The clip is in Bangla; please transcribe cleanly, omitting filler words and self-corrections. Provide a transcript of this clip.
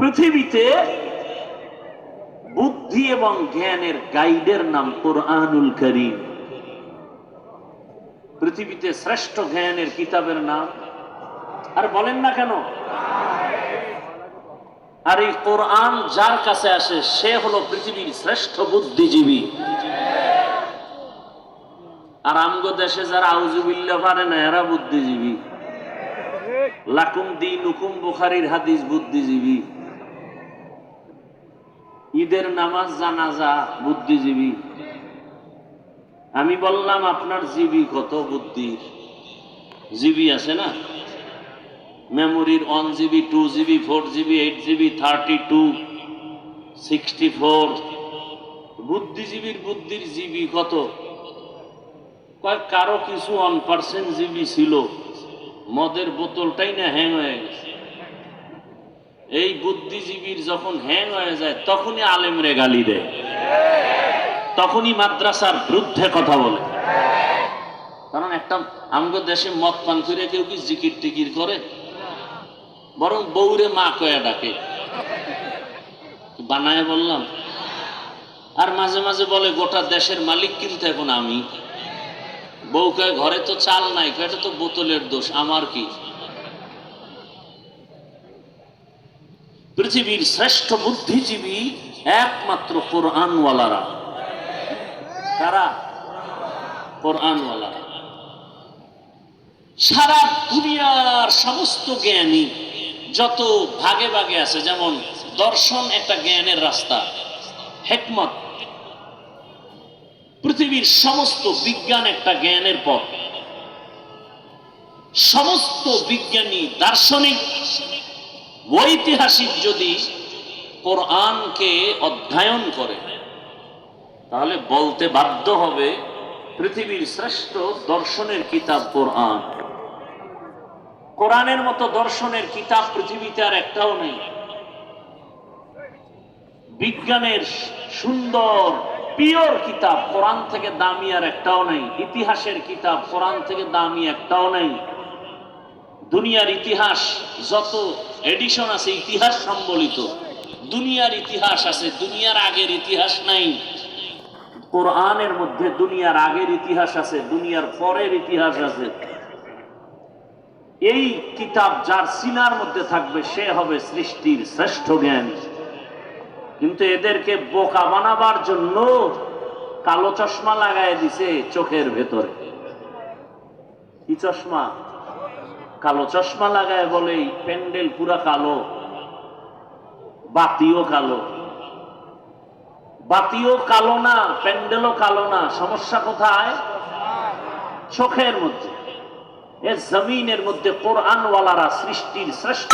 পৃথিবীতে বুদ্ধি এবং জ্ঞানের গাইডের নাম কোরআনুল কারীম। পৃথিবীতে শ্রেষ্ঠ জ্ঞানের কিতাবের নাম, আর বলেন না কেন? আর এই কোরআন যার কাছে আসে সে হলো পৃথিবীর শ্রেষ্ঠ বুদ্ধিজীবী। আর আমগো দেশে যারা আউযুবিল্লাহ পারে না এরা বুদ্ধিজীবী। লাকুম দীনুকুম বুখারীর হাদিস বুদ্ধিজীবী, ঈদের নামাজ জানাজা বুদ্ধিজীবী। আমি বললাম আপনার জিবি কত? বুদ্ধির জিবি আছে না, মেমোরির 1 GB 2 GB 4 GB 8 GB 32 64। বুদ্ধিজীবীর বুদ্ধির জিবি কত? কারো কিছু 1% জিবি ছিল, মদের বোতলটাই না হ্যাং হয়ে গেছে। এই বুদ্ধিজীবীর যখন হ্যাং হয়ে যায় তখনই আলেমরে গালি দেয়, তখনই মাদ্রাসার বিরুদ্ধে কথা বলে। কারণ একটা আমগো দেশে মদ পান করে কেউ কি জিকির টিকির করে? বরং বউরে মা কয়া ডাকে। বানায় বললাম। আর মাঝে মাঝে বলে গোটা দেশের মালিক কিন্তু এখন আমি। বউ কয় ঘরে তো চাল নাই, এটা তো বোতলের দোষ, আমার কি? পৃথিবীর শ্রেষ্ঠ বুদ্ধিজীবী একমাত্র কোরআনওয়ালারা। কারা? কোরআনওয়ালারা। সারা দুনিয়ার সমস্ত জ্ঞানী যত ভাগে ভাগে আছে, যেমন দর্শন একটা জ্ঞানের রাস্তা, হিকমত। পৃথিবীর সমস্ত বিজ্ঞান একটা জ্ঞানের পথ। সমস্ত বিজ্ঞানী, দার্শনিক, ঐতিহাসিক যদি কোরআনকে অধ্যয়ন করে তাহলে বলতে বাধ্য হবে পৃথিবীর শ্রেষ্ঠ দর্শনের কিতাব কোরআন। কোরআনের মতো দর্শনের কিতাব পৃথিবীতে আর একটাও নেই। বিজ্ঞানের সুন্দর পিওর কিতাব কোরআন থেকে দামি আর একটাও নেই। ইতিহাসের কিতাব কোরআন থেকে দামি একটাও নেই। দুনিয়ার ইতিহাস যত এডিশন আছে ইতিহাস সম্বলিত, দুনিয়ার ইতিহাস আছে, দুনিয়ার আগের ইতিহাস নাই। কোরআনের মধ্যে দুনিয়ার আগের ইতিহাস আছে, দুনিয়ার পরের ইতিহাস আছে। এই কিতাব যার সিনার মধ্যে থাকবে সে হবে সৃষ্টির শ্রেষ্ঠ জ্ঞান। কিন্তু এদেরকে বোকা বানাবার জন্য কালো চশমা লাগায় দিছে চোখের ভেতরে। কি চশমা? কালো চশমা লাগায় বলে এই প্যান্ডেল পুরা কালো, বাতিও কালো। বাতিও কালো না, প্যান্ডেলও কালো না, সমস্যা কোথায়? চোখের মধ্যে। এ জমিনের মধ্যে কোরআনওয়ালারা সৃষ্টির শ্রেষ্ঠ।